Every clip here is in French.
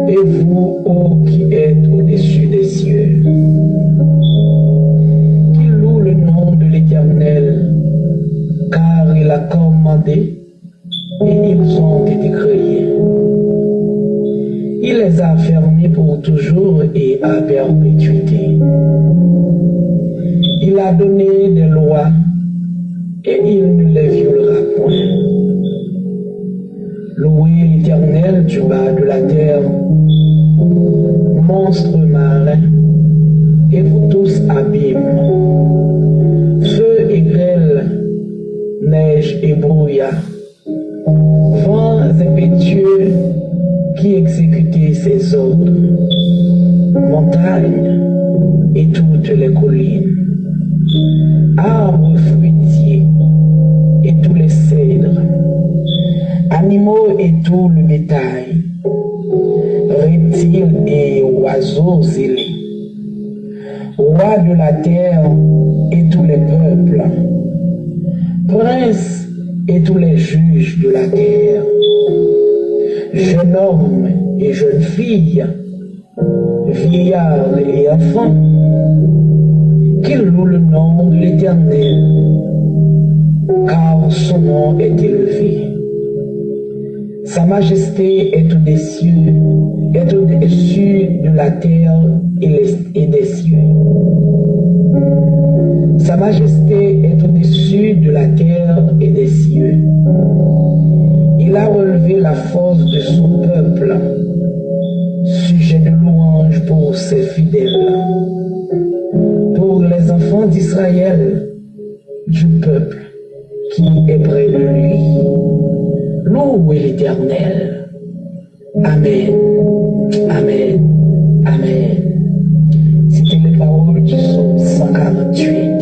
Et vous, ô qui êtes au-dessus des cieux. Qu'il loue le nom de l'Éternel, car il a commandé et ils ont été créés. Il les a fermés pour toujours et à perpétuité. Il a donné des lois et il ne les violera point. Louez l'Éternel du bas de la terre, monstres marins, et vous tous abîmes, feu et grêle, neige et brouillard, vents impétueux qui exécutaient ses ordres, montagnes et toutes les collines, arbres fruitiers et tous les cèdres, animaux et tout le bétail, reptiles et oiseaux ailés, rois de la terre et tous les peuples, princes et tous les juges de la terre, jeunes hommes et jeunes filles, vieillards et enfants, qu'ils louent le nom de l'Éternel, car son nom est élevé. Sa majesté est au-dessus de la terre et des cieux. Sa majesté est au-dessus de la terre et des cieux. Il a relevé la force de son peuple, sujet de louange pour ses fidèles, pour les enfants d'Israël, du peuple qui est près de lui. Louez l'Éternel. Amen. Amen. Amen. C'était les paroles du psaume 148.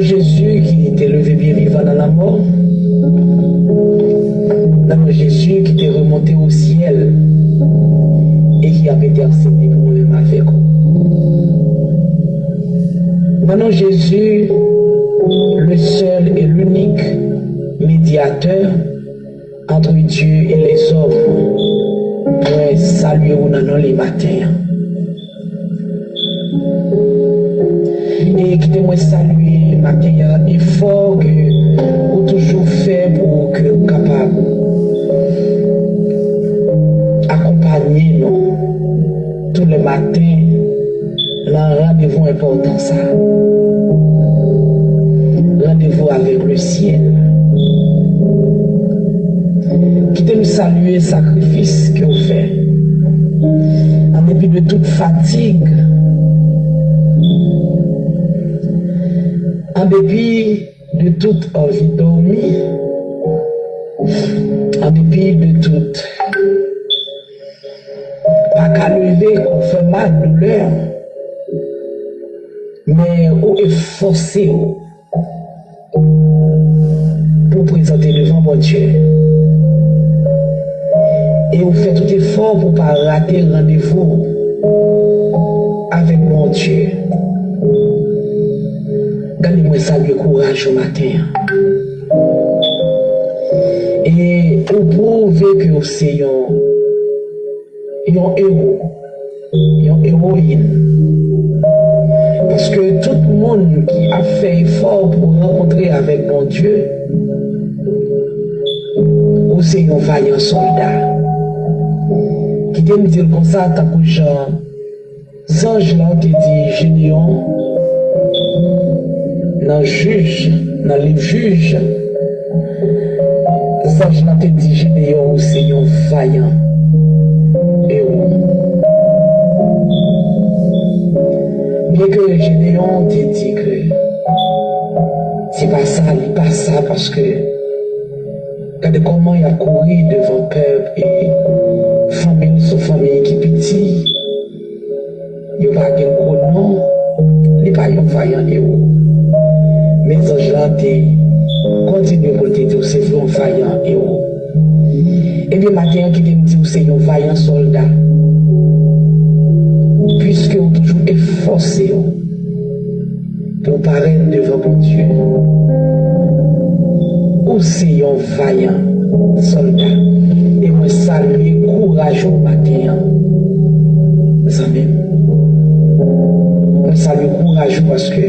Jésus qui était levé bien vivant dans la mort, dans Jésus qui était remonté au ciel et qui avait intercédé pour nous-mêmes avec nous. Dans Jésus, le seul et l'unique médiateur entre Dieu et les hommes, pour saluer dans les matins. Et qui te saluer matin effort que vous toujours fait pour que vous capable accompagner nous tous les matins dans un rendez-vous important ça. Rendez-vous avec le ciel. Qui te nous saluer sacrifice que vous faites en dépit de toute fatigue. En dépit de toute envie de dormir, en dépit de toute pas qu'à lever qu'on fait mal douleur, mais où est forcé pour présenter devant mon Dieu. Et vous faites tout effort pour ne pas rater le rendez-vous avec mon Dieu. Donnez-moi ça de courage au matin. Et pour prouver que c'est un héros, une héroïne. Parce que tout le monde qui a fait effort pour rencontrer avec mon Dieu, ou c'est un vaillant soldat. Qui te me dit comme ça, tant que Jean, Ange là te dit Gédéon, dans le livre juge, Ange là te dit Gédéon, c'est un vaillant héros. Bien que Gédéon te dit que c'est pas ça, il pas ça parce que regardez comment il a couru devant le peuple et famille sur famille qui petit. Il n'y a pas de gros nom, il n'y a pas de vaillant héros. Mais anges là continue pour te dire c'est un vaillant héros. Et bien matin qui te dit c'est un vaillant soldat. Puisque vous toujours efforcé pour paraître devant mon Dieu. Ou c'est un vaillant soldat. Et moi saluer courage au matin. Ça même. Moi saluer courage parce que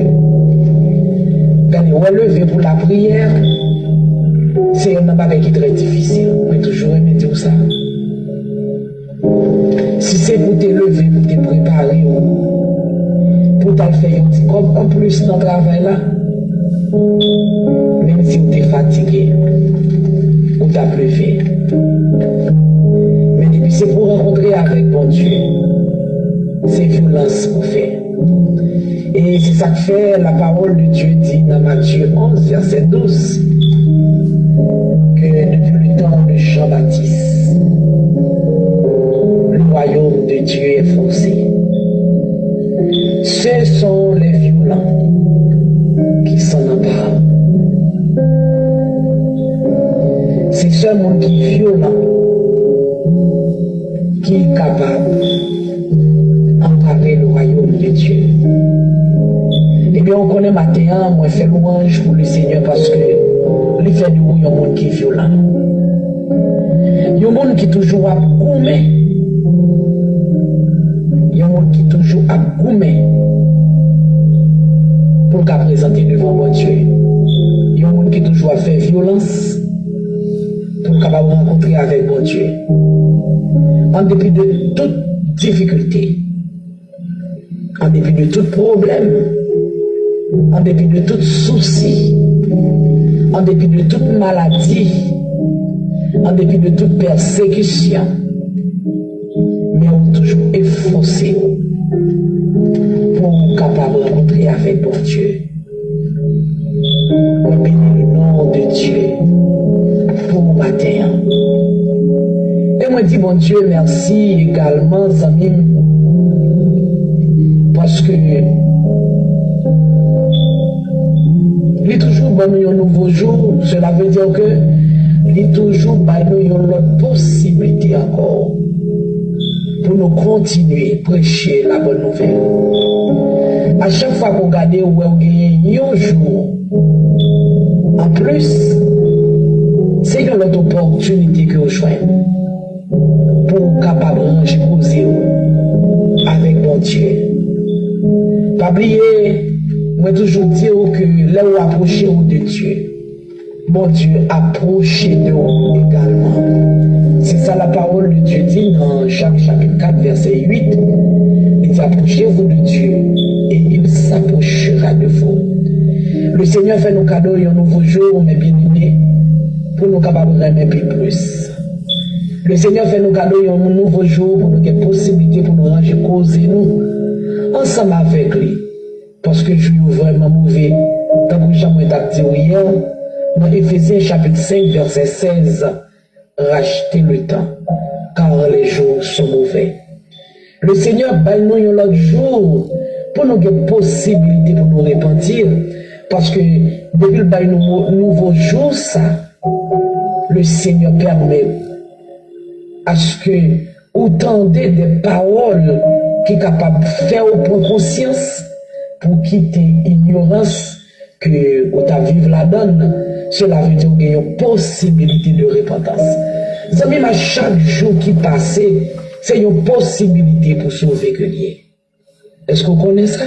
quand on relevé pour la prière, c'est un bagage qui est très difficile. Moi toujours aimé dire ça. Si c'est pour te lever, pour te préparer, pour te faire un petit corps en plus dans le travail là, même si tu es fatigué, ou tu as levé. Mais depuis c'est pour rencontrer avec bon Dieu, c'est violence qu'on fait. Et c'est ça que fait la parole de Dieu dit dans Matthieu 11, verset 12, que depuis le temps de Jean-Baptiste, le royaume de Dieu est forcé. Ce sont les violents qui s'en emparent. C'est ce monde qui est violent qui est capable d'emparer le royaume de Dieu. Eh bien, on connaît matin, moi, je fais louange pour le Seigneur parce que il fait du monde qui est violent. Il y a un monde qui toujours a goumé. Il y a un monde qui toujours a goumé pour qu'à présenter devant mon Dieu. Il y a un monde qui toujours a fait violence pour qu'à rencontrer avec mon Dieu. En dépit de toute difficulté, en dépit de tout problème, en dépit de tout souci, en dépit de toute maladie, en dépit de toute persécution, mais on est toujours efforcé pour capable de rencontrer avec bon Dieu. On bénit le nom de Dieu pour le matin. Et moi dis bon Dieu merci également, amis, parce que il est toujours bon un nouveau jour. Cela veut dire que il est toujours bon une possibilité encore pour nous continuer à prêcher la bonne nouvelle. À chaque fois qu'on regarde où on gagne un jour, en plus, c'est une autre opportunité que vous choisissez pour capable de ranger causer avec mon Dieu. Pas oublier, moi toujours dire que là où approcher de Dieu, mon Dieu approche de vous également. C'est ça la parole de Dieu dit dans Jacques chapitre 4 verset 8. Il dit approchez-vous de Dieu et il s'approchera de vous. Le Seigneur fait nos cadeaux un nouveau jour, mes bien-aimés, pour nous capables de remettre plus. Le Seigneur fait nos cadeaux un nouveau jour pour nous avoir possibilité pour nous ranger causer nous ensemble avec lui. Parce que je suis vraiment mauvais. Comme j'aimerais dit hier, dans Éphésiens chapitre 5 verset 16, rachetez le temps, car les jours sont mauvais. Le Seigneur baille nous un autre jour pour nous avoir possibilité pour nous repentir. Parce que depuis le bail nouveau jour, ça, le Seigneur permet à ce que vous tendez des paroles qui sont capables de faire prendre conscience pour quitter l'ignorance que vous avez vivre la donne. Cela veut dire qu'il y a une possibilité de repentance. Même à chaque jour qui passe, c'est une possibilité pour sauver que lié. Est-ce que vous connaissez ça?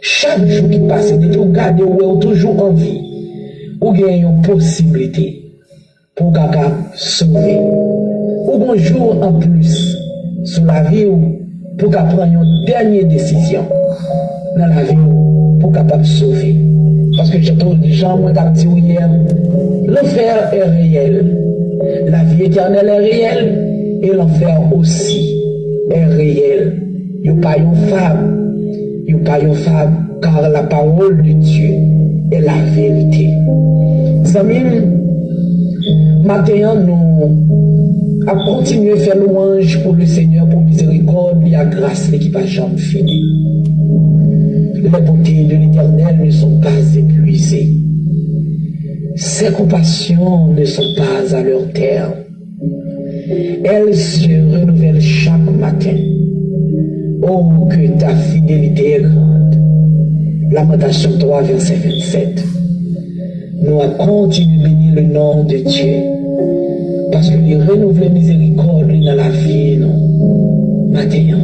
Chaque jour qui passe, vous regardez où vous toujours en vie, vous avez une possibilité pour sauver. Ou un jour en plus, sur la vie, pour qu'elle prenne une dernière décision dans la vie pour capable sauver. Parce que j'ai trouvé des gens, moi, qui ont dit hier, l'enfer est réel. La vie éternelle est réelle et l'enfer aussi est réel. Il n'y a pas une femme, il n'y a pas une femme, car la parole de Dieu est la vérité. Amis, maintenant, nous allons continuer à faire louange pour le Seigneur, pour miséricorde et la grâce qui va jamais finir. Les bontés de l'Éternel ne sont pas épuisées. Ses compassions ne sont pas à leur terme. Elles se renouvellent chaque matin. Oh, que ta fidélité est grande. Lamentation 3, verset 27. Nous allons continuer à bénir le nom de Dieu. Parce que les renouveler miséricorde dans la vie, non. Matin.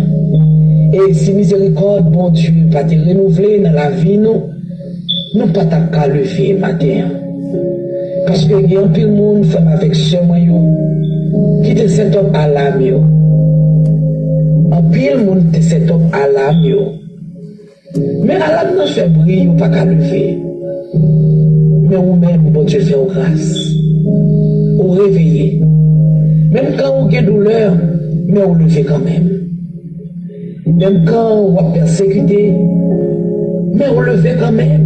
Et si miséricorde, bon Dieu, pas te renouveler dans la vie, nous pas qu'à lever matin. Parce que il y a un peu de monde qui fait avec ce moyen qui te set up à l'âme. Un peu de monde te set up à l'âme. Mais à l'âme, non, fait briller, pas qu'à lever. Mais vous-même, bon Dieu, fait grâce. Vous réveillez. Même quand vous avez douleur, mais vous levez quand même. Même quand vous êtes persécuté, mais vous levez quand même.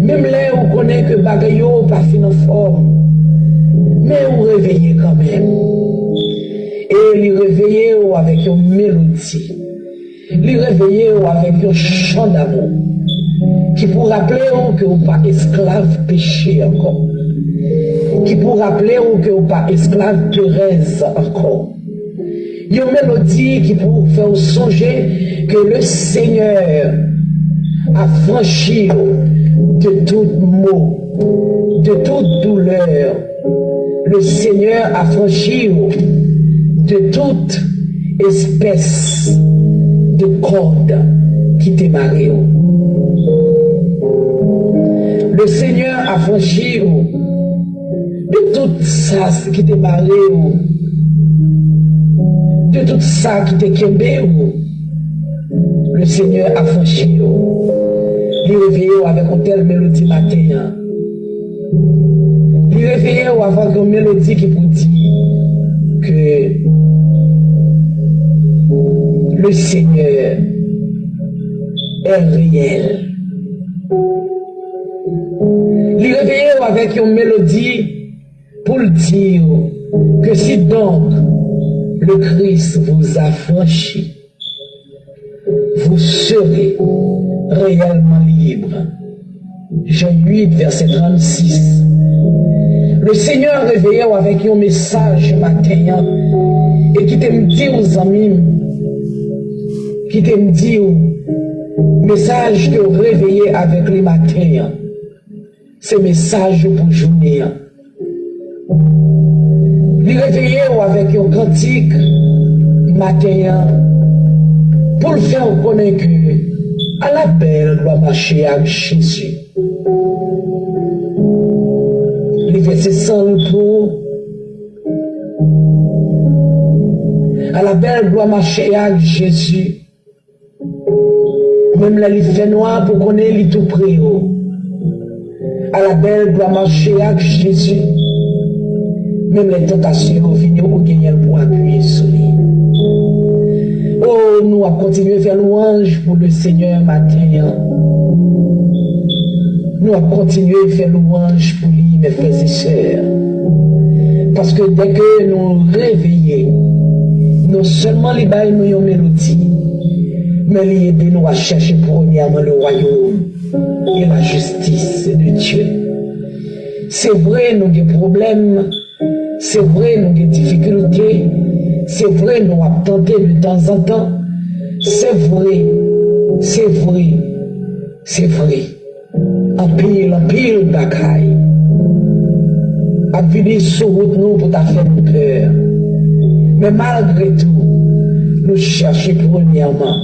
Même là, vous connaissez que bagayo pas fin en forme, mais vous réveillez quand même. Et les réveillez avec une mélodie, les réveillez avec un chant d'amour, qui pour rappeler que vous n'êtes pas esclave péché encore, qui pour rappeler que vous n'êtes pas esclave Thérèse encore. Il y a une mélodie qui pour faire songer que le Seigneur a franchi de tout mot, de toute douleur. Le Seigneur a franchi de toute espèce de corde qui démarrait. Le Seigneur a franchi de tout ça qui démarrait. De tout ça qui te kembe, le Seigneur a franchi. Il réveille avec une telle mélodie matin. Il réveille avec une mélodie qui vous dit que le Seigneur est réel. Il réveille avec une mélodie pour dire que si donc le Christ vous a franchi, vous serez réellement libre. Jean 8, verset 36. Le Seigneur réveillé avec un message matin et qui te dit aux amis, qui te dit message de réveiller avec les matins, c'est message pour journée. Il réveillé avec un cantique matin pour le faire connaître que à la belle doit marcher avec Jésus. Les versets 100 pour à la belle doit marcher avec Jésus. Même là, il fait noir pour connaître les tout près. À la belle doit marcher avec Jésus. Même les tentations viennent pour gagner pour appuyer sur lui. Oh, nous allons continuer à faire louange pour le Seigneur matin. Nous allons continuer à faire louange pour lui, mes frères et sœurs. Parce que dès que nous réveillons, non seulement les bails nous ont mélodie, mais les aider nous à chercher premièrement le royaume et la justice de Dieu. C'est vrai, nous avons des problèmes. C'est vrai, nous avons des difficultés. C'est vrai, nous avons tenté de temps en temps. C'est vrai, c'est vrai, c'est vrai. En pile bagaille. A venir sur route nous pour ta faire peur. Mais malgré tout, nous cherchons premièrement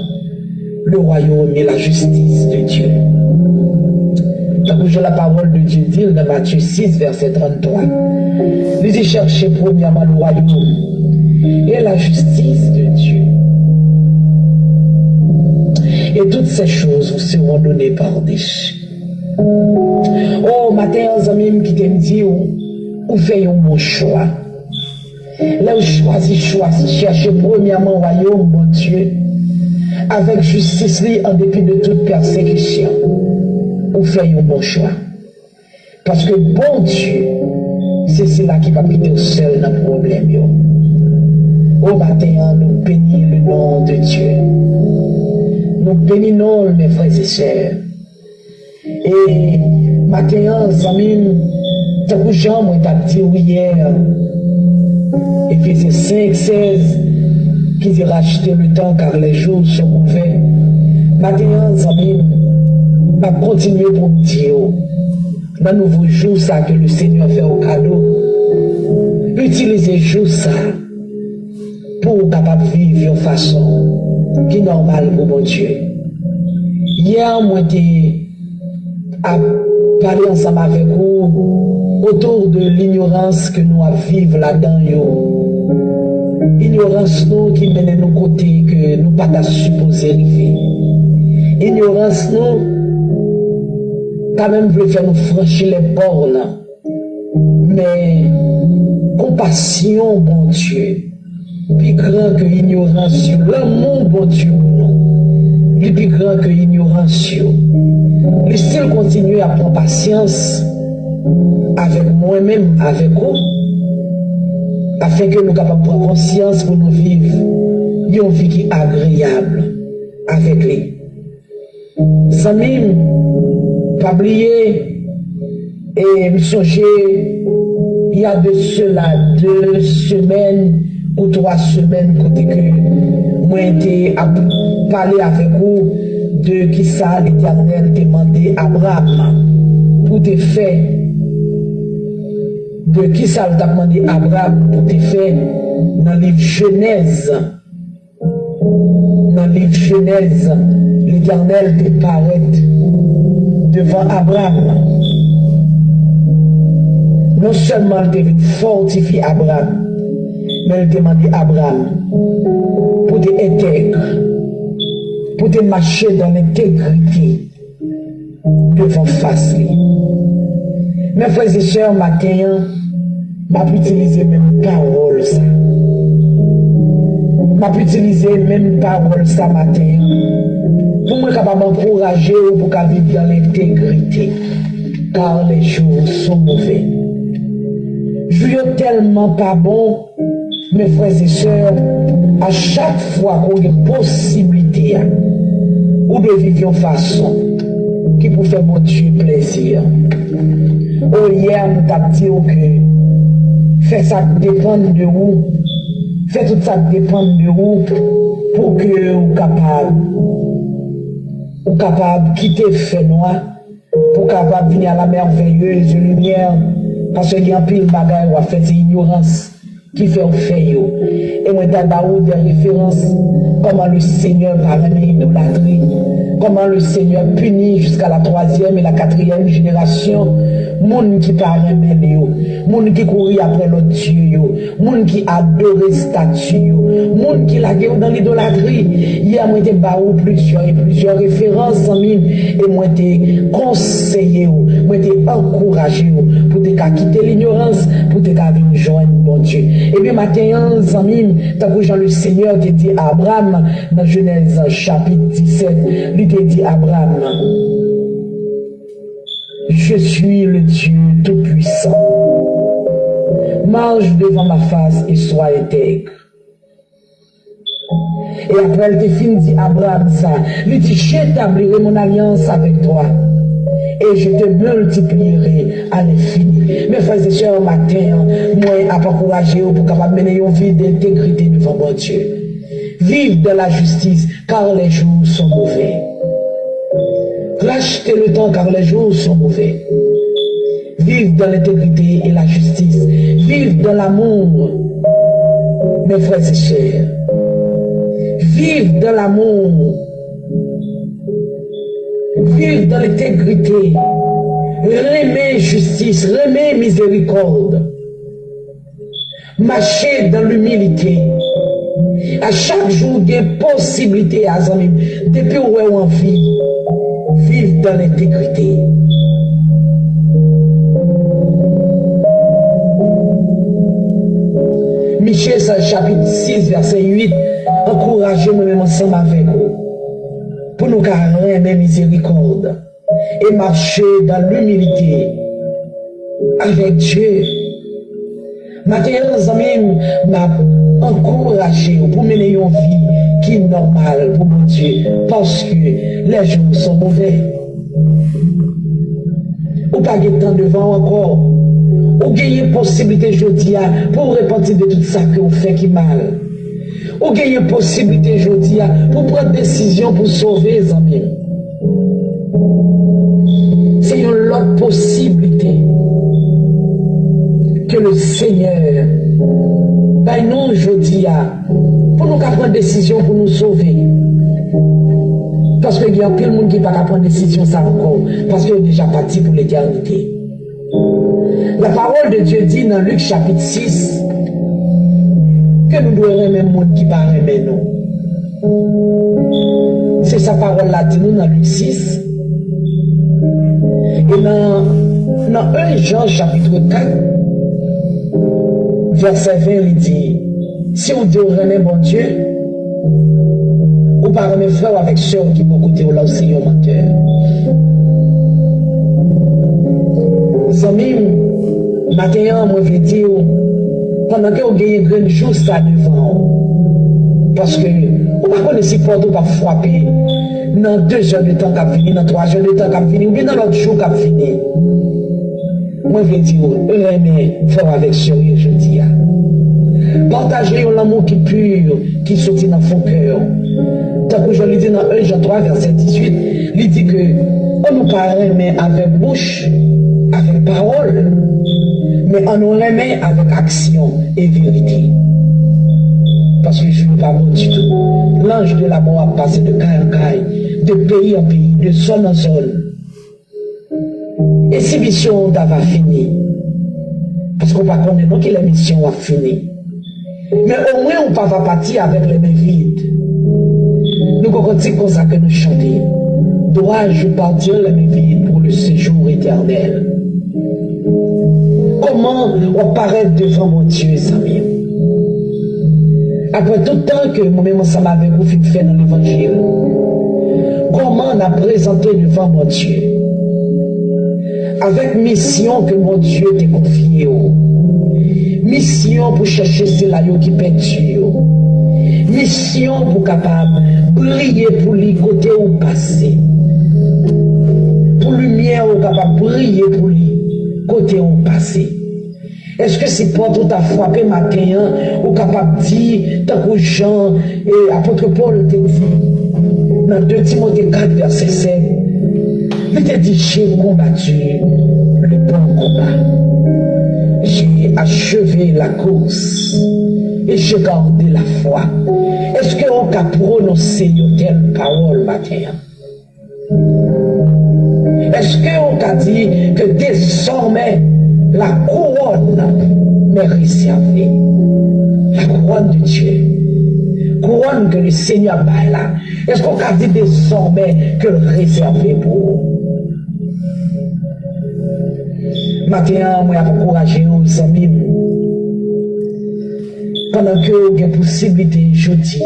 le royaume et la justice de Dieu. Tant que j'ai la parole de Dieu dit dans Matthieu 6, verset 33. Nous y cherchons premièrement le royaume et la justice de Dieu. Et toutes ces choses vous seront données par-dessus. Oh, matin, les amis qui te dit, ou fait un bon choix. Là, choisis, chercher premièrement royaume, bon Dieu, avec justice, en dépit de toute persécution. Ou fait un bon choix. Parce que bon Dieu, c'est cela qui va quitter seul dans le problème. Au matin, nous bénissons le nom de Dieu. Nous bénissons mes frères et sœurs. Et matin, amis, tant que Jean m'a dit hier, Éphésiens 5, 16, qui dit racheter le temps car les jours sont mauvais. Matin, amis, va continuer pour me dire, dans le nouveau jour ça que le Seigneur fait au cadeau, utilisez jour ça pour capable vivre de façon qui est normale pour mon Dieu. Hier, moi, j'ai parlé ensemble avec vous autour de l'ignorance que nous vivons là-dedans. Ignorance nous qui mène nos côtés que nous pas supposés arriver. Ignorance nous quand même veut faire nous franchir les bornes. Mais compassion, bon Dieu, plus grand que ignorance, l'amour, bon Dieu, pour nous, il est plus grand que ignorance. Le ciel continue à prendre patience avec moi-même, avec vous, afin que nous capables de prendre conscience pour nous vivre une vie qui est agréable avec lui. Amis, pas oublier, et me songer, il y a de cela 2 semaines ou 3 semaines, côté que moi été à parler avec vous de qui ça l'Éternel demandait à Abraham pour te faire. De qui ça l'a demandé à Abraham pour te faire dans le livre Genèse. Dans le livre Genèse, l'Éternel te paraît devant Abraham. Non seulement il devait fortifier Abraham, mais il demandait à Abraham pour te intègre, pour te marcher dans l'intégrité devant face. Mes frères et sœurs, matin, m'a utilisé même parole ça. M'a utilisé même parole ça matin. Pour moi capable m'encourager ou pour qu'à vivre dans l'intégrité. Car les jours sont mauvais. Je suis tellement pas bon, mes frères et sœurs, à chaque fois qu'on a une possibilité ou de vivre de façon qui peut faire mon Dieu plaisir. Oh, hier, nous t'avons dit que fait ça dépend de vous, fait tout ça dépend de vous pour que vous capable de quitter le fait noir, pour capable venir à la merveilleuse lumière, parce qu'il y a un pile de bagaille ou à faire c'est ignorance qui fait faire. Et moi, d'abord, des références, comment le Seigneur parle de l'idolâtrie, comment le Seigneur punit jusqu'à la 3e et la 4e génération, monde qui parle de monde qui courit après l'autre Dieu, monde qui adore les statues, monde qui la guerre dans l'idolâtrie. Hier, moi, j'ai plusieurs références en ligne, et moi, j'ai conseillé, moi, j'ai encouragé pour te quitter l'ignorance, pour te joindre bon Dieu. Et bien, matin, amis, tant que Jean le Seigneur qui dit à Abraham, dans Genèse chapitre 17, lui dit à Abraham, je suis le Dieu Tout-Puissant. Marche devant ma face et sois intègre. Et après, elle te finit dit Abraham ça. Il dit, j'établirai mon alliance avec toi. Et je te multiplierai à l'infini. Mes frères et sœurs, matin, moi, à encourager pour capable mener une vie d'intégrité devant mon Dieu. Vive de la justice, car les jours sont mauvais. Rachetez le temps, car les jours sont mauvais. Vive dans l'intégrité et la justice. Vive dans l'amour, mes frères et sœurs. Vive dans l'amour. Vive dans l'intégrité. Remet justice, remet miséricorde. Marchez dans l'humilité. À chaque jour, il y a possibilité à ça même. Depuis où on en vie, vivre dans l'intégrité. Michée, chapitre 6, verset 8, encouragez-moi même ensemble avec vous. Pour nous garder même miséricorde et marcher dans l'humilité avec Dieu. Maintenant, les amis m'a encouragé pour mener une vie qui est normale pour mon Dieu, parce que les jours sont mauvais. Ou pas de temps devant encore, ou gagner possibilité aujourd'hui pour repentir de tout ça que vous faites qui mal. Ou gagner possibilité aujourd'hui pour prendre décision pour sauver les amis. C'est une autre possibilité que le Seigneur ben nous aujourd'hui pour nous prendre décision pour nous sauver. Parce qu'il y a plein de monde qui ne peut pas prendre décision ça encore, parce qu'il est déjà parti pour l'éternité. La parole de Dieu dit dans Luc chapitre 6 que nous devons aimer le monde qui va aimer nous. C'est sa parole là dit nous dans Luc 6. Et dans 1 Jean chapitre 4, verset 20, il dit, si vous devez aimer mon Dieu, ou par mes frères avec ceux qui vont côté là aussi un menteur. Amis, matin, moi je vais dire, pendant que vous gagnez grand jour, ça devant. Parce que, vous ne connaissez pas si pas frapper dans 2 heures de temps qu'a fini, dans 3 heures de temps qu'a fini, ou bien dans l'autre jour qu'a fini. Moi je vais dire, aimer, faire avec sérieux, je dis. Partagez l'amour qui est pur, qui sortit dans son cœur. Tant que je lui dis dans 1 Jean 3, verset 18, il dit que on nous parle mais avec bouche, avec parole, mais on nous remet avec action et vérité. Parce que je ne veux pas bon du tout. L'ange de la mort a passé de caille en caille, de pays en pays, de zone en zone. Et si mission va finir, parce qu'on va connaître que la mission a fini. Mais au moins on ne va pas partir avec les mains vides. Nous continuons comme ça que nous chantons. Dois-je partir les mains vides pour le séjour éternel? Comment on paraît devant mon Dieu, Samir? Après tout le temps que moi-même ensemble avec vous fait dans l'évangile, comment on a présenté devant mon Dieu? Avec mission que mon Dieu t'a confiée. Mission pour chercher ceux-là qui perdu. Mission pour capable briller pour lui côté au passé. Pour lumière au capable briller pour lui côté au passé. Est-ce que c'est pour tout à frappé matin ou capable de dire tant que Jean et apôtre Paul te dit dans 2 Timothée 4 verset 7, il te dit j'ai combattu le bon combat. J'ai achevé la course et j'ai gardé la foi. Est-ce qu'on a prononcé une telle parole matin? Est-ce qu'on a dit que désormais la couronne m'est réservée? La couronne de Dieu. Couronne que le Seigneur a là. Est-ce qu'on a dit désormais que réservé pour vous? Maintenant, moi, je encourager aux amis. Pendant que vous avez possibilité, je dis,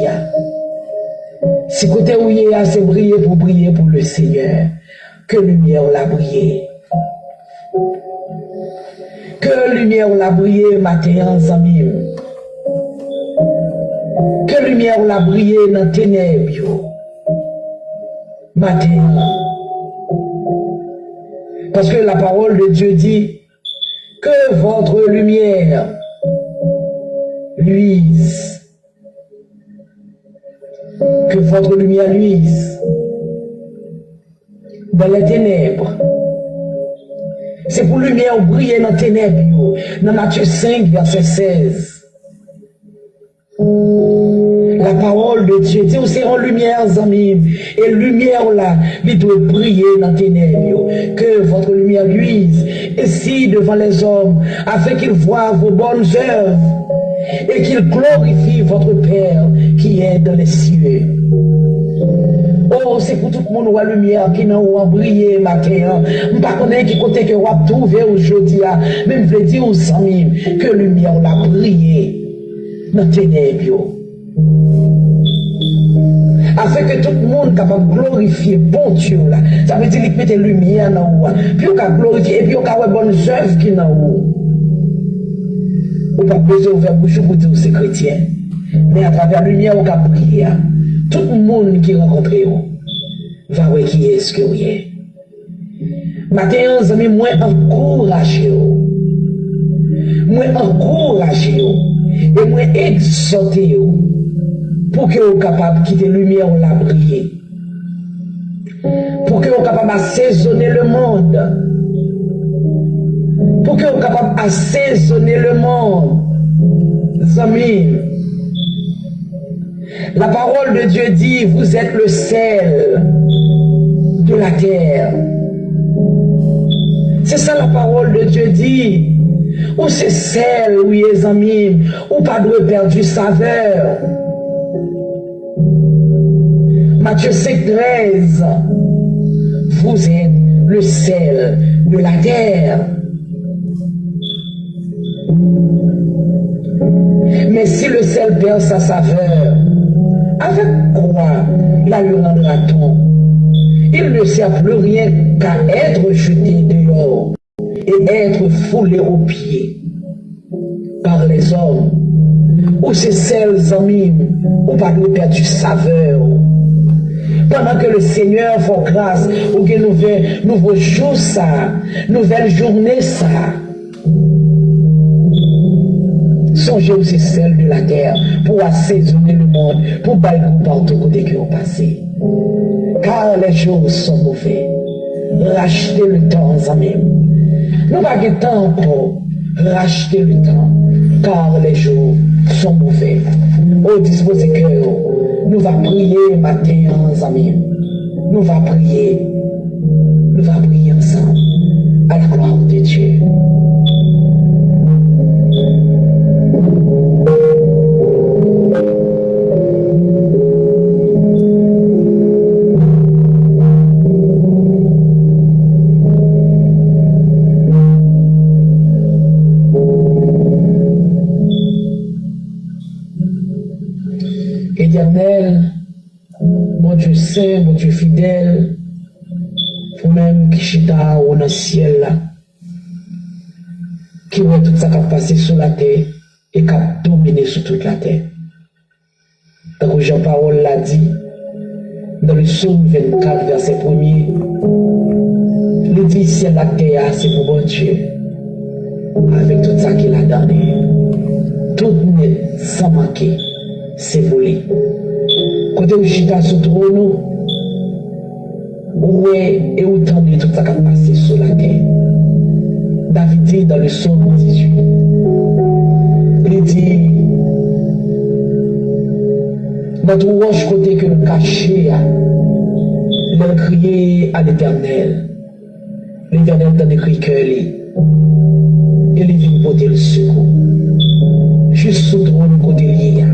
si côté où il y a, c'est briller pour le Seigneur. Que lumière l'a brillé. Que lumière l'a brillé, matin, amis. Que lumière l'a brillé dans tes ténèbres. Matin. Parce que la parole de Dieu dit que votre lumière luise. Que votre lumière luise dans les ténèbres. C'est pour lumière briller dans les ténèbres. Dans Matthieu 5, verset 16. La parole de Dieu dit c'est en lumière, amis, et lumière là, il doit briller dans tes ténèbres. Que votre lumière luise, ici devant les hommes, afin qu'ils voient vos bonnes œuvres et qu'il glorifie votre Père qui est dans les cieux. Oh, c'est pour tout le monde la lumière qui n'a pas brillé matin. Je ne sais pas qui côté que vous avez trouvé aujourd'hui, mais je veux dire aux amis que la lumière l'a brillé dans les ténèbres. Afin que tout le monde capable de glorifier bon Dieu là. Ça veut dire qu'il met la lumière dans vous. Puis on va glorifier et puis on va avoir bonnes œuvres qui dans vous. On n'a pas besoin d'ouvrir bouche pour dire que c'est chrétien. Mais à travers la lumière, on va briller. Tout le monde qui rencontre va voir qui est-ce que vous êtes. Maintenant, les amis, moi encouragez vous. Moi encouragez vous. Et moi exhortez vous. Pour que vous soyez capable de quitter la lumière ou la briller. Pour que vous soyez capable d'assaisonner le monde. Pour que vous soyez capable d'assaisonner le monde. Amis, la parole de Dieu dit, vous êtes le sel de la terre. C'est ça la parole de Dieu dit. Ou c'est sel, oui les amis, ou pas doit perdre du saveur. Matthieu 5:13, vous êtes le sel de la terre. Mais si le sel perd sa saveur, avec quoi la lui rendra-t-on? Il ne sert plus rien qu'à être jeté dehors et être foulé aux pieds par les hommes. Ou ces sels amis, ou pas de perdre du saveur. Pendant que le Seigneur fait grâce, ou que nouveau jour ça, nouvelle journée ça. Songez où c'est celle de la terre pour assaisonner le monde, pour bailler partout côté que vous passez. Car les jours sont mauvais. Rachetez le temps en même. Nous pas de temps encore. Rachetez le temps. Car les jours sont mauvais. Au disposé cœur, nous va prier matin ensemble. Nous va prier. Nous va prier ensemble. À la gloire de Dieu. Éternel, mon Dieu saint, mon Dieu fidèle, vous-même qui chita au dans le ciel là, qui voit tout ça qui a passé sur la terre et qui a dominé sur toute la terre. Tant que Jean-Paul l'a dit, dans le psaume 24, verset 1er, il dit ciel la terre, c'est pour bon Dieu, avec tout ça qu'il a donné, tout net, sans manquer. C'est volé. Quand vous chita sur le trône, ouais, et vous tendez tout ça qui a passé sur la terre. David dit dans le psaume 18, il dit, notre roche côté que nous cachons, il a crié à l'Éternel. L'Éternel dans écrit que lui, et il vient porter le secours. Juste sous le trône côté lié.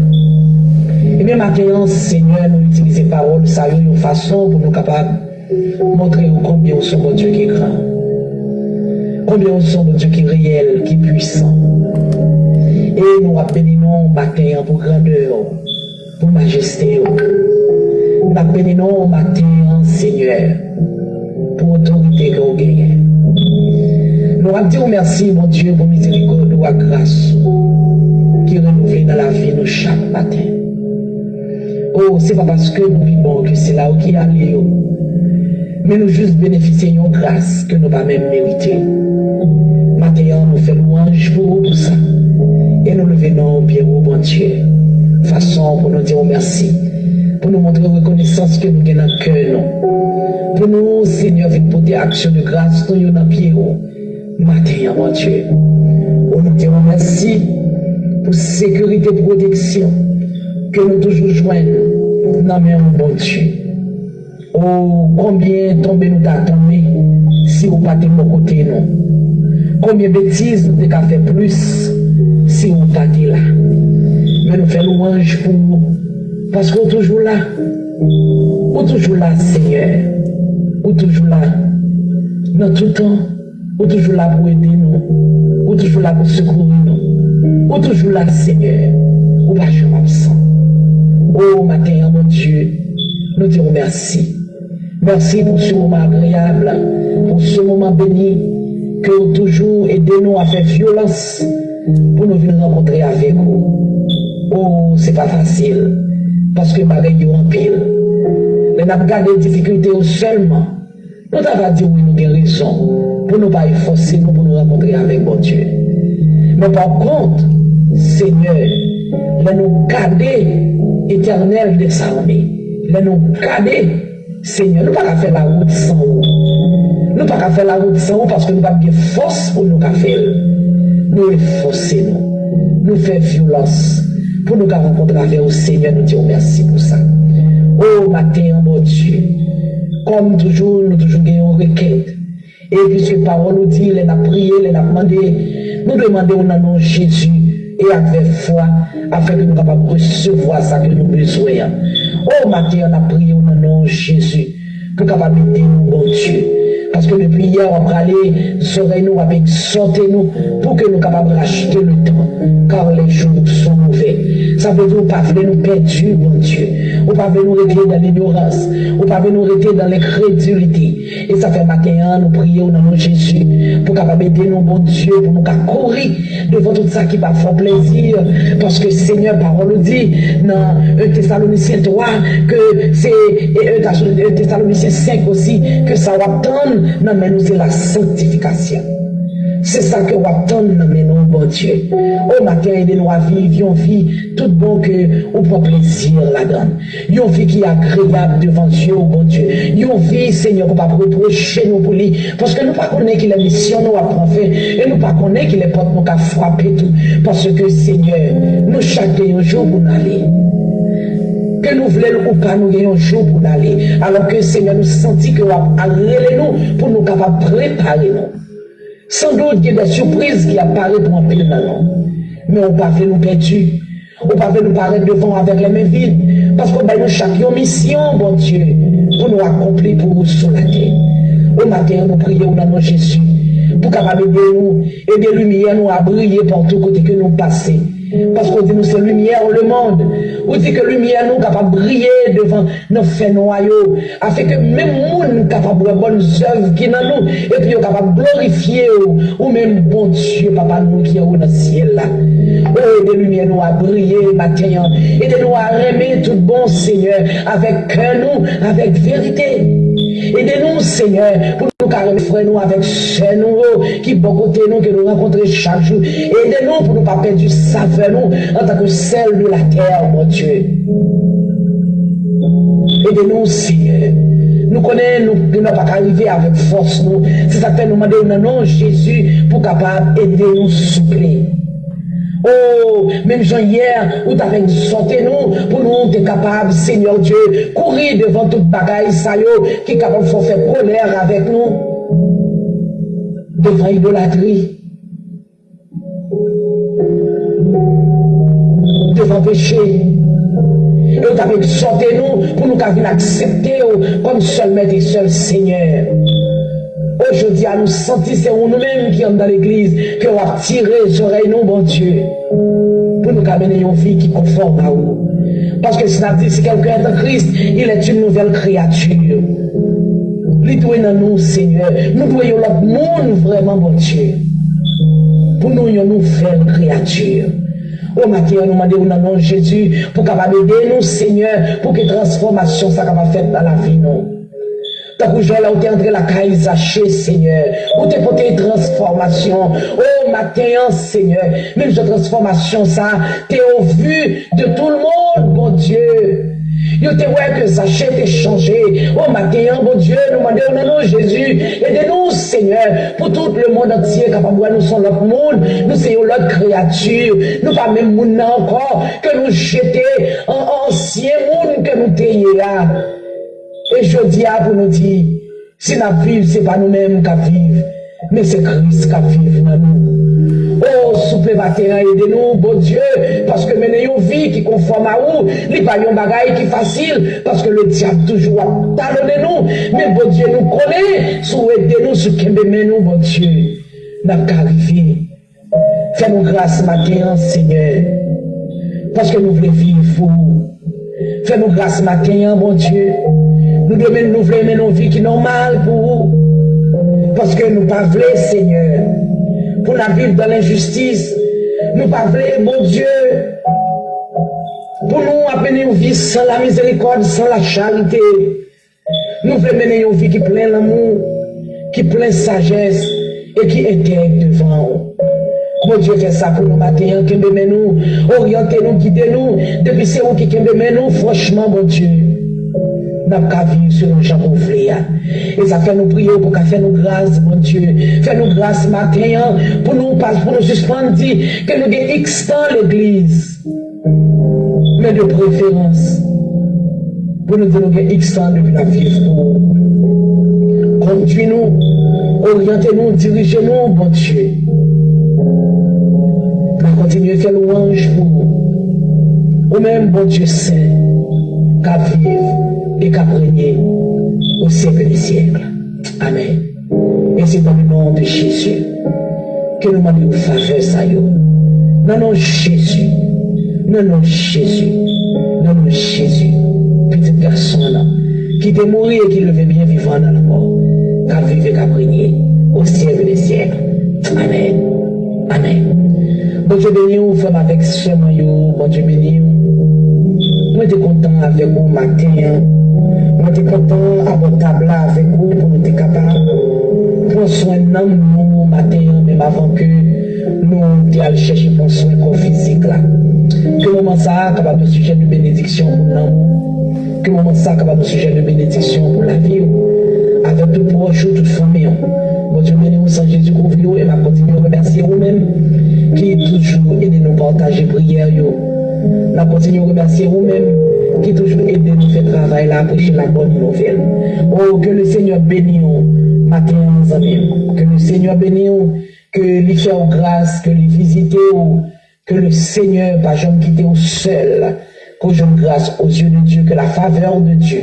Et bien maintenant, Seigneur, nous utilisons les paroles, ça a une façon pour nous capables de montrer combien nous sommes un Dieu qui est grand. Combien nous sommes un Dieu qui est réel, qui est puissant. Et nous bénissons matin pour grandeur, pour majesté. Nous bénissons matin, Seigneur, pour autorité que vous gagnez. Nous disons merci, mon Dieu, pour miséricorde ou grâce qui renouvelle dans la vie nous chaque matin. Oh, c'est pas parce que nous vivons que c'est là où qui allait. Mais nous juste bénéficions de grâce que nous pas même mériter. Maintenant, nous faisons louange pour ça. Et nous levons au pied au bon Dieu. Façon pour nous dire merci. Pour nous montrer reconnaissance que nous avons dans le cœur. Pour nous, Seigneur, pour des actions de grâce, nous avons dans le pied. Maintenant, mon Dieu. Nous disons merci pour sécurité et protection. Que nous toujours joignons dans le bon Dieu. Oh, combien tomber nous t'a tombé si vous pas de mon côté nous. Combien de bêtises nous t'a fait plus si vous pas de là. lever nous faire louange pour vous. Parce qu'on est toujours là. On est toujours là, Seigneur. On est toujours là. Dans tout temps, on est toujours là pour aider nous. On est toujours là pour secourir nous. On est toujours là, Seigneur. On ne va jamais absent. Oh, matin, mon Dieu, nous te remercions. Merci pour ce moment agréable, pour ce moment béni, que vous toujours aidez-nous à faire violence pour nous venir rencontrer avec vous. Oh, c'est pas facile, parce que malgré nous en pile. Mais nous avons gardé des difficultés seulement. Nous avons dit oui, nous avons raison, pour ne pas efforcer nous pour nous rencontrer avec mon Dieu. Mais par contre, Seigneur, nous garder éternel des armées, nous garder, Seigneur, nous ne pouvons pas faire la route sans vous. Nous ne pouvons pas faire la route sans vous parce que nous n'avons pas de force pour nous faire. Nous efforcer nous faire violence pour nous rencontrer avec vous, Seigneur. Nous disons merci pour ça. Oh, matin, mon Dieu, comme toujours, nous toujours gagnons requête. Et puisque parole nous dit, elle a prié, elle a demandé, nous demandons au nom de Jésus et avec foi, afin que nous soyons capables de recevoir ça que nous avons besoin. Oh, matin, on a prié au nom de Jésus pour capable d'aider nous, bon Dieu. Parce que depuis hier, on va aller, nous avec sortez-nous pour que nous soyons capables de racheter le temps. Car les jours sont mauvais. Ça veut dire qu'on ne peut pas nous perdre, mon Dieu. On ne peut pas nous rester dans l'ignorance. On ne peut pas nous rester dans l'incrédulité. Et ça fait matin, nous prions au nom de Jésus pour capable aider nous, bon Dieu, pour nous courir devant tout ça qui va faire plaisir. Parce que Seigneur, parole dit dans 1 Thessaloniciens 3 que c'est, et 1 Thessaloniciens 5 aussi, que ça va attendre. Non, mais nous, c'est la sanctification. C'est ça que nous attendons, mais non, bon Dieu. Au matin, aidez-nous à vivre une vie tout bon que on prend plaisir là-dedans. Une vie qui est agréable devant Dieu, bon Dieu. Une vie, Seigneur, pour ne pas reprocher nous pour lui. Parce que nous ne connaissons pas qu'il est mission, nous avons fait. Et nous ne connaissons pas qu'il est porte, nous avons frappé tout. Parce que, Seigneur, nous chaque jour pour nous aller. Que nous voulons ou pas, nous ayons un jour pour nous aller. Alors que, Seigneur, nous sentons que nous avons arrêté nous pour nous capables de préparer nous. Sans doute qu'il y a des surprises qui apparaissent pour un peu de nous. Mais on ne peut pas nous perdre. On ne peut pas nous paraître devant avec les mains vides. Parce qu'on a chaque mission, bon Dieu, pour nous accomplir pour nous sur la terre. Au matin, nous prions au nom de Jésus. Pour capable aider nous, et des lumières nous à briller partout côté que nous passons. Parce qu'on dit nous c'est lumière le monde. On dit que lumière nous capable de briller devant nos faits noyaux. Afin que même nous capable de bonnes œuvres qui dans nous. Et puis on capable de glorifier ou même bon Dieu, papa nous qui est dans le ciel là. Oh, des lumières nous à briller matin. Et de nous à aimer tout bon Seigneur. Avec cœur nous, avec vérité. Aidez-nous, Seigneur, pour nous carrément frères nous avec chez nous, qui bon côté nous, que nous rencontrons chaque jour. Aidez-nous pour ne pas perdre du saveur nous, en tant que celle de la terre, mon Dieu. Aidez-nous, Seigneur. Nous connaissons, nous n'avons pas arriver avec force, nous. C'est ça que nous demandons au nom de Jésus pour capable aider nous souffler. Oh, même Jean hier, où tu avais exhorté nous, pour nous être capables, Seigneur Dieu, courir devant toute bagaille, ça qui est capable de faire colère avec nous, devant l'idolâtrie, devant péché. Et tu avais exhorté nous, pour nous accepter comme seul maître et seul Seigneur. Aujourd'hui, à nous sentir, c'est nous-mêmes qui sommes dans l'église, que nous avons tiré les oreilles, nous, bon Dieu, pour nous amener une vie qui est conforme à vous. Parce que si quelqu'un est en Christ, il est une nouvelle créature. Il doit dans nous, Seigneur. Nous doyons l'autre monde vraiment, bon Dieu. Pour nous, une nouvelle créature. Au matin, nous demandons au nom de Jésus pour capable aider nous, Seigneur, pour que transformation soit capable de faire dans la vie, nous. Tant que Joël a été entré la caille Zaché, Seigneur, où t'es porté une transformation. Oh, matin, Seigneur, même cette transformation, ça, t'es au vu de tout le monde, bon Dieu. Yo te vois que Zaché t'est changé. Oh, matin, bon Dieu, nous demandons au nom de Jésus, aidez-nous, Seigneur, pour tout le monde entier, capable de nous sommes l'autre monde, nous sommes l'autre créature, nous pas même monde encore, que nous jeter en ancien monde que nous t'ayons là. Et je dis à vous nous dire, si nous vivons, ce n'est pas nous-mêmes qui vivons, mais c'est Christ qui vit dans nous. Oh, souple matin, aidez-nous, bon Dieu, parce que menez une vie qui conforme à vous, n'est pas un bagaille qui facile, parce que le diable toujours a talonné nous, mais bon Dieu nous connaît, sous aidez-nous, sous qui nous, bon Dieu, n'a qu'à arriver. Fais-nous grâce matin, Seigneur, parce que nous voulons vivre vous. Fais-nous grâce matin, bon Dieu. Nous voulons mener nos vies qui sont normales pour vous. Parce que nous pas voulons, Seigneur, pour nous vivre dans l'injustice. Nous pas voulons, bon Dieu, pour nous appeler une vie sans la miséricorde, sans la charité. Nous voulons mener une vie qui pleine l'amour, qui pleine sagesse et qui intègre devant vous. Bon Dieu fait ça pour nous matin, qui nous, orientez-nous, guidez-nous, depuis c'est vous qui nous, franchement, bon Dieu. Nous n'avons qu'à vivre sur nos gens qu'on voulait. Et ça fait nous prier pour qu'à faire nous grâce, mon Dieu. Fais nous grâce matin pour nous suspendre, dire que nous avons X temps l'église. Mais de préférence, pour nous dire que nous avons X temps depuis la vie pour conduire-nous, orientez-nous, dirigez-nous, bon Dieu. Pour continuer à faire louange pour vous. Ou même, bon Dieu saint, qu'à vivre et qu'à régner au siècle des siècles. Amen. Et c'est dans le nom de Jésus que nous demandons faveur ça yo. Non, non, Jésus. Non, non, Jésus. Non, non, Jésus. Petite personne qui était mort et qui devait bien vivre dans la mort. Qu'à vivre et qu'à régner au siècle des siècles. Amen. Amen. Bon Dieu béni vous, frère avec sœur yo. Bon Dieu béni vous. Moi, j'étais content avec vous matin. Moi, j'étais content à votre table avec vous pour nous être capables de prendre soin de nous matin, même avant que nous allions chercher pour soin corps physique là. Que le moment ça capable de sujet de bénédiction pour nous. Que le moment ça capable de sujet de bénédiction pour la vie. Avec tout proche, toute famille. Bon Dieu béni vous sans Jésus couvrir et m'a continué à remercier vous-même qui toujours aidé nous partager prière. Nous continuons à remercier vous-même qui toujours aidé nous faire travail là, prêcher la bonne nouvelle. Oh, que le Seigneur bénisse nous, matin, amis. Que le Seigneur bénisse nous, que lui fait grâce, que lui visite nous, que le Seigneur, pas jamais quitter nous seul, que je grâce aux yeux de Dieu, que la faveur de Dieu,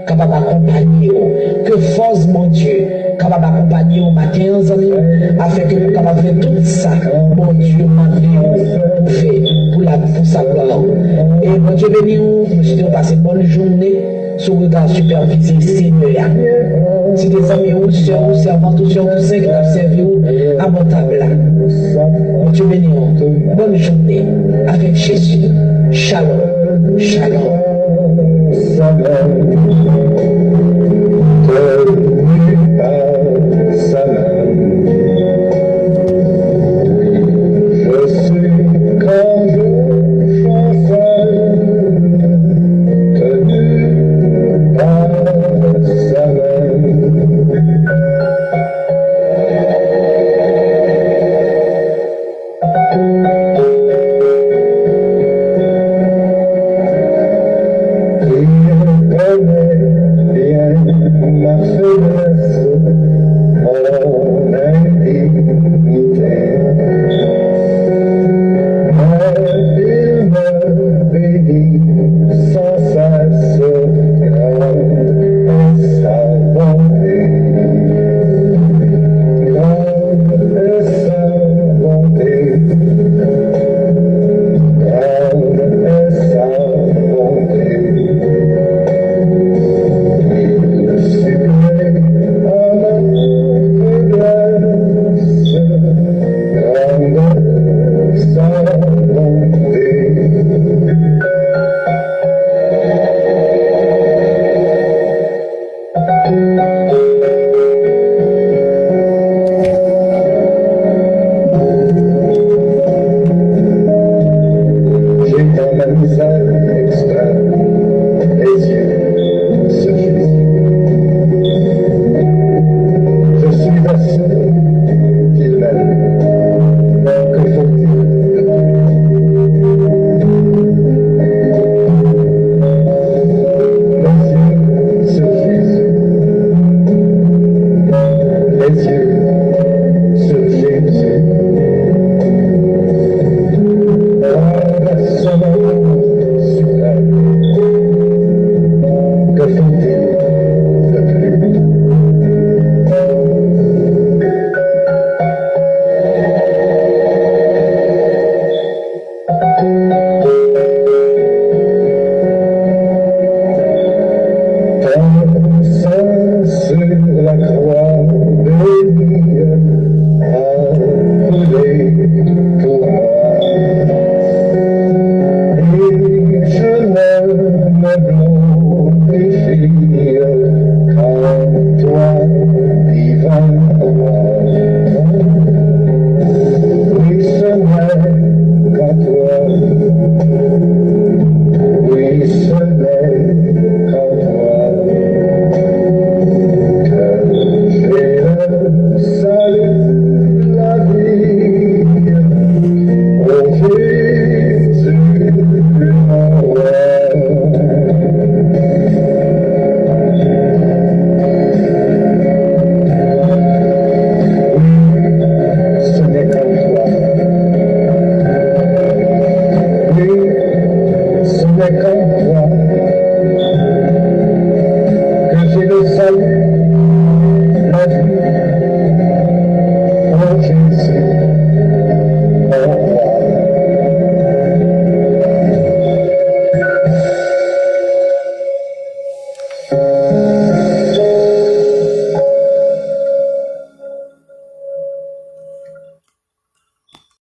capable d'accompagner nous, que force mon Dieu, capable d'accompagner nous matin, amis, afin que nous capables de faire tout ça, mon Dieu, pour faire. Pour sa gloire. Et bon Dieu béni nous, nous souhaitons passer une bonne journée sous regard supervisé Seigneur. Si des amis ou soeurs ou servantes ou soeurs tous ceux qui ont servi à mon table. Bon Dieu béni nous, bonne journée avec Jésus. Shalom, shalom.